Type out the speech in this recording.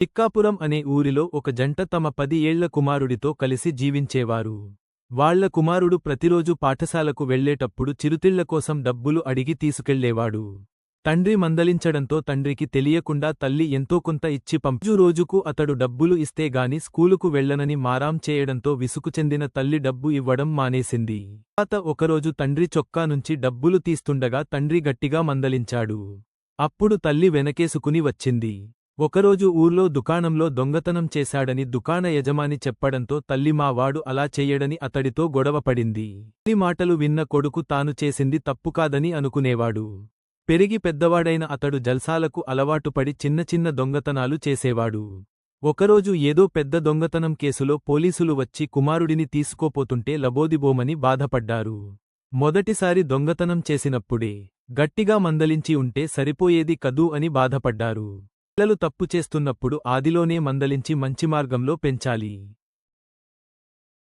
తిక్కాపురం అనే ఊరిలో ఒక జంట తమ 10 ఏళ్ల కుమారుడితో కలిసి జీవించేవారు. వాళ్ల కుమారుడు ప్రతిరోజు పాఠశాలకు వెళ్లేటప్పుడు చిరుతిళ్ల కోసం డబ్బులు అడిగి తీసుకెళ్లేవాడు. తండ్రి మందలించడంతో తండ్రికి తెలియకుండా తల్లి ఎంతో కొంత ఇచ్చి రోజుకు అతడు డబ్బులు ఇస్తే గాని స్కూలుకు వెళ్లనని మారాం చేయడంతో విసుగు చెందిన తల్లి డబ్బు ఇవ్వడం మానేసింది. తర్వాత ఒకరోజు తండ్రి చొక్కా నుంచి డబ్బులు తీస్తుండగా తండ్రి గట్టిగా మందలించాడు. అప్పుడు తల్లి వెనకేసుకుని వచ్చింది. ఒకరోజు ఊర్లో దుకాణంలో దొంగతనం చేశాడని దుకాణ యజమాని చెప్పడంతో తల్లి మా వాడు అలా చెయ్యడని అతడితో గొడవపడింది. తల్లి మాటలు విన్న కొడుకు తాను చేసింది తప్పుకాదని అనుకునేవాడు. పెరిగి పెద్దవాడైన అతడు జల్సాలకు అలవాటుపడి చిన్న చిన్న దొంగతనాలు చేసేవాడు. ఒకరోజు ఏదో పెద్ద దొంగతనం కేసులో పోలీసులు వచ్చి కుమారుడిని తీసుకోపోతుంటే లబోదిబోమని బాధపడ్డారు. మొదటిసారి దొంగతనం చేసినప్పుడే గట్టిగా మందలించి ఉంటే సరిపోయేది కదూ అని బాధపడ్డారు. పిల్లలు తప్పు చేస్తున్నప్పుడు ఆదిలోనే మందలించి మంచి మార్గంలో పెంచాలి.